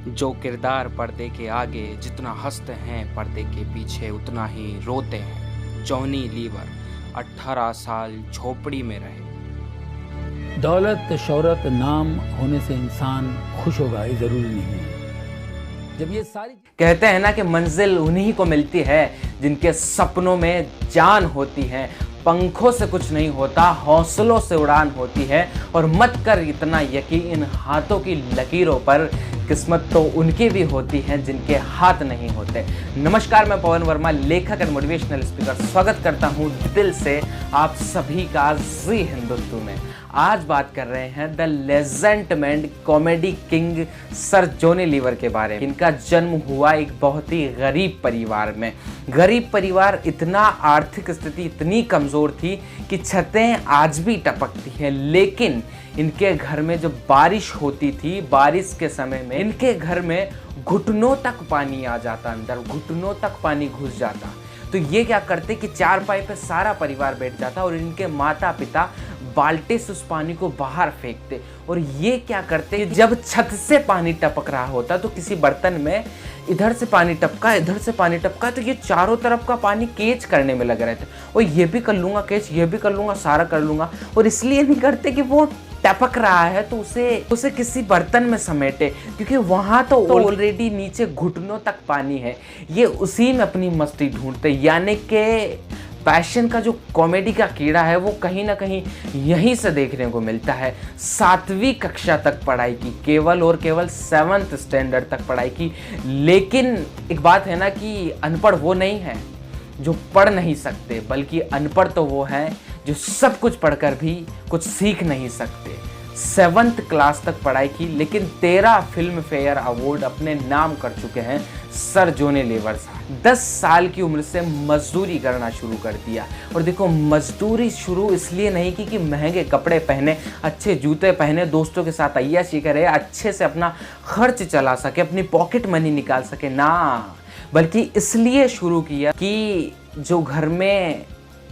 जो किरदार पर्दे के आगे जितना हंसते हैं पर्दे के पीछे उतना ही रोते हैं। जॉनी लीवर 18 साल झोपड़ी में रहे। दौलत शोहरत नाम होने से इंसान खुश होगा ये ज़रूरी नहीं है। जब ये सारी कहते हैं ना कि मंजिल उन्हीं को मिलती है जिनके सपनों में जान होती है। पंखों से कुछ नहीं होता, हौसलों से उड़ान होती है। और मत कर इतना यकीन, हाथों की लकीरों पर किस्मत तो उनकी भी होती है जिनके हाथ नहीं होते। नमस्कार, मैं पवन वर्मा, लेखक एंड मोटिवेशनल स्पीकर। स्वागत करता हूं दिल से आप सभी का जी हिंदुस्तान में। आज बात कर रहे हैं the legendary comedy king sir Johnny Lever के बारे में। इनका जन्म हुआ एक बहुत ही गरीब परिवार में। गरीब परिवार, इतना आर्थिक स्थिति इतनी कमज़ोर थी कि छतें आज भी टपकती हैं। लेकिन इनके घर में जब बारिश होती थी, बारिश के समय में इनके घर में घुटनों तक पानी आ जाता, अंदर घुटनों तक पानी घुस जाता। तो ये क्या करते कि चारपाई पे सारा परिवार बैठ जाता और इनके माता पिता बाल्टी से उस पानी को बाहर फेंकते। और ये क्या करते कि जब छत से पानी टपक रहा होता तो किसी बर्तन में इधर से पानी टपका, इधर से पानी टपका, तो ये चारों तरफ का पानी कैच करने में लगे रहते। और ये भी कर लूँगा कैच, ये भी कर लूँगा, सारा कर लूँगा। और इसलिए नहीं करते कि वो टपक रहा है तो उसे किसी बर्तन में समेटे, क्योंकि वहां तो ऑलरेडी नीचे घुटनों तक पानी है। ये उसी में अपनी मस्ती ढूंढते। यानी कि पैशन का जो कॉमेडी का कीड़ा है वो कहीं ना कहीं यहीं से देखने को मिलता है। 7वीं कक्षा तक पढ़ाई की, केवल और केवल 7th स्टैंडर्ड तक पढ़ाई की। लेकिन एक बात है ना कि अनपढ़ वो नहीं है जो पढ़ नहीं सकते, बल्कि अनपढ़ तो वो हैं जो सब कुछ पढ़कर भी कुछ सीख नहीं सकते। 7th क्लास तक पढ़ाई की, लेकिन 13 फिल्म फेयर अवार्ड अपने नाम कर चुके हैं सर जॉनी लीवर साहब। 10 साल की उम्र से मजदूरी करना शुरू कर दिया। और देखो, मजदूरी शुरू इसलिए नहीं की कि महंगे कपड़े पहने, अच्छे जूते पहने, दोस्तों के साथ अय्याशी करे, अच्छे से अपना खर्च चला सके, अपनी पॉकेट मनी निकाल सके, ना, बल्कि इसलिए शुरू किया कि जो घर में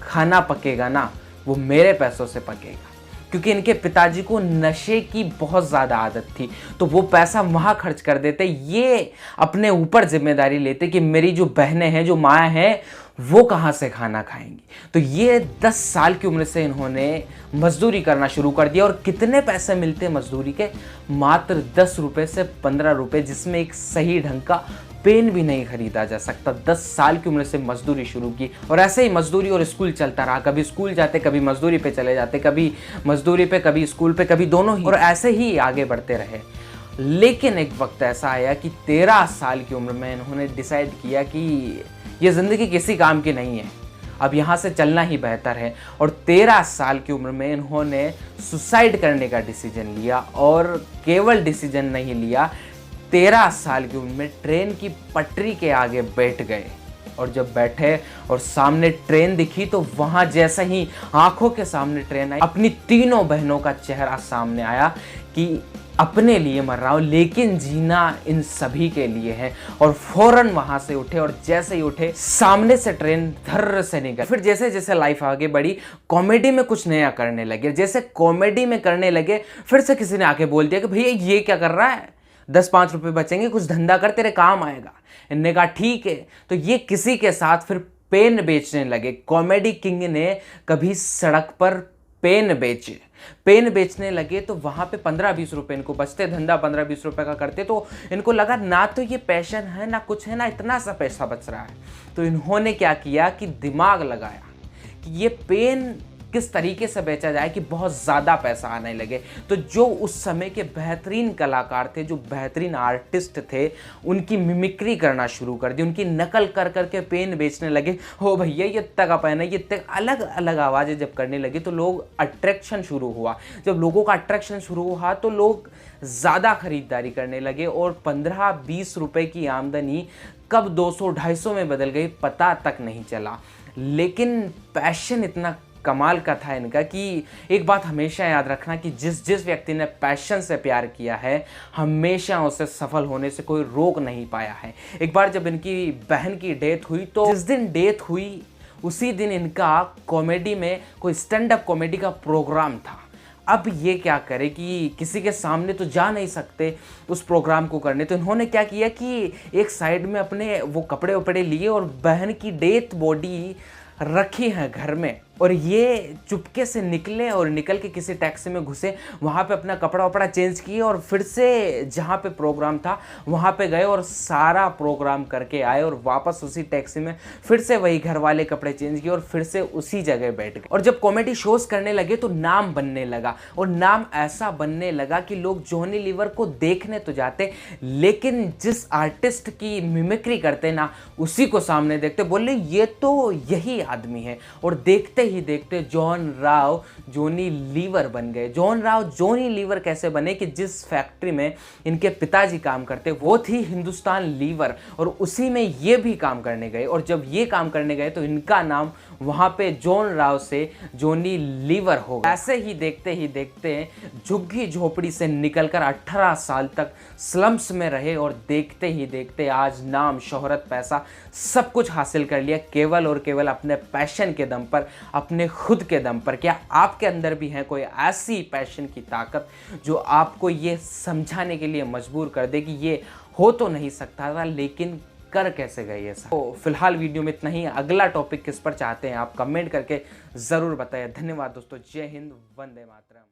खाना पकेगा ना वो मेरे पैसों से पकेगा। क्योंकि इनके पिताजी को नशे की बहुत ज़्यादा आदत थी, तो वो पैसा वहाँ खर्च कर देते। ये अपने ऊपर जिम्मेदारी लेते कि मेरी जो बहनें हैं, जो माँ हैं, वो कहाँ से खाना खाएंगी। तो ये 10 साल की उम्र से इन्होंने मजदूरी करना शुरू कर दिया। और कितने पैसे मिलते मजदूरी के? मात्र 10 रुपये से 15 रुपये, जिसमें एक सही ढंग का पेन भी नहीं खरीदा जा सकता। 10 साल की उम्र से मजदूरी शुरू की और ऐसे ही मजदूरी और स्कूल चलता रहा। कभी स्कूल जाते, कभी मजदूरी पे चले जाते, कभी मजदूरी पे, कभी स्कूल पे, कभी दोनों ही, और ऐसे ही आगे बढ़ते रहे। लेकिन एक वक्त ऐसा आया कि 13 साल की उम्र में इन्होंने डिसाइड किया कि ये ज़िंदगी किसी काम की नहीं है, अब यहाँ से चलना ही बेहतर है। और 13 साल की उम्र में इन्होंने सुसाइड करने का डिसीजन लिया। और केवल डिसीजन नहीं लिया, 13 साल की उम्र में ट्रेन की पटरी के आगे बैठ गए। और जब बैठे और सामने ट्रेन दिखी तो वहां जैसे ही आंखों के सामने ट्रेन आई, अपनी तीनों बहनों का चेहरा सामने आया कि अपने लिए मर रहा हूं, लेकिन जीना इन सभी के लिए है। और फौरन वहां से उठे, और जैसे ही उठे सामने से ट्रेन धर्र से निकल। फिर जैसे जैसे लाइफ आगे बढ़ी, कॉमेडी में कुछ नया करने लगे। जैसे कॉमेडी में करने लगे, फिर से किसी ने आके बोल दिया कि भैया ये क्या कर रहा है, 10-5 रुपये बचेंगे, कुछ धंधा कर, तेरे काम आएगा। इनने कहा ठीक है। तो ये किसी के साथ फिर पेन बेचने लगे। कॉमेडी किंग ने कभी सड़क पर पेन बेचे, पेन बेचने लगे तो वहाँ पे 15-20 रुपये इनको बचते। धंधा 15-20 रुपये का करते। तो इनको लगा ना तो ये पैशन है, ना कुछ है, ना इतना सा पैसा बच रहा है। तो इन्होंने क्या किया कि दिमाग लगाया कि ये पेन किस तरीके से बेचा जाए कि बहुत ज़्यादा पैसा आने लगे। तो जो उस समय के बेहतरीन कलाकार थे, जो बेहतरीन आर्टिस्ट थे, उनकी मिमिक्री करना शुरू कर दी, उनकी नकल कर करके पेन बेचने लगे। हो भैया ये इतना का पेन है, ये इतने, अलग अलग आवाज़ें जब करने लगी तो लोग अट्रैक्शन शुरू हुआ। जब लोगों का अट्रैक्शन शुरू हुआ तो लोग ज़्यादा खरीदारी करने लगे। और 15-20 रुपये की आमदनी कब 200-250 में बदल गई पता तक नहीं चला। लेकिन पैशन इतना कमाल का था इनका कि एक बात हमेशा याद रखना कि जिस व्यक्ति ने पैशन से प्यार किया है, हमेशा उसे सफल होने से कोई रोक नहीं पाया है। एक बार जब इनकी बहन की डेथ हुई, तो जिस दिन डेथ हुई उसी दिन इनका कॉमेडी में कोई स्टैंड अप कॉमेडी का प्रोग्राम था। अब ये क्या करे कि किसी के सामने तो जा नहीं सकते उस प्रोग्राम को करने, तो इन्होंने क्या किया कि एक साइड में अपने वो कपड़े वपड़े लिए और बहन की डेथ बॉडी रखी है घर में, और ये चुपके से निकले और निकल के किसी टैक्सी में घुसे, वहाँ पे अपना कपड़ा वपड़ा चेंज किए और फिर से जहाँ पे प्रोग्राम था वहाँ पे गए और सारा प्रोग्राम करके आए और वापस उसी टैक्सी में फिर से वही घर वाले कपड़े चेंज किए और फिर से उसी जगह बैठ गए। और जब कॉमेडी शोज करने लगे तो नाम बनने लगा, और नाम ऐसा बनने लगा कि लोग जॉनी लीवर को देखने तो जाते, लेकिन जिस आर्टिस्ट की मिमिक्री करते ना उसी को सामने देखते, बोले ये तो यही आदमी है, और देखते ही देखते जॉन राव जॉनी लीवर बन गए। जॉन राव जॉनी लीवर कैसे बने कि जिस फैक्ट्री में इनके पिताजी काम करते वो थी हिंदुस्तान लीवर, और उसी में ये भी काम करने गए, और जब ये काम करने गए तो इनका नाम वहाँ पे जॉन राव से जॉनी लीवर हो गया। ऐसे ही देखते झुग्गी झोपड़ी से निकलकर 18 साल तक स्लम्स में रहे, और देखते ही देखते आज नाम शोहरत पैसा सब कुछ हासिल कर लिया, केवल और केवल अपने पैशन के दम पर, अपने खुद के दम पर। क्या आपके अंदर भी है कोई ऐसी पैशन की ताकत जो आपको ये समझाने के लिए मजबूर कर दे कि ये हो तो नहीं सकता था, लेकिन कर कैसे गए ये सब? तो फिलहाल वीडियो में इतना ही। अगला टॉपिक किस पर चाहते हैं आप कमेंट करके ज़रूर बताइए। धन्यवाद दोस्तों। जय हिंद, वंदे मातरम।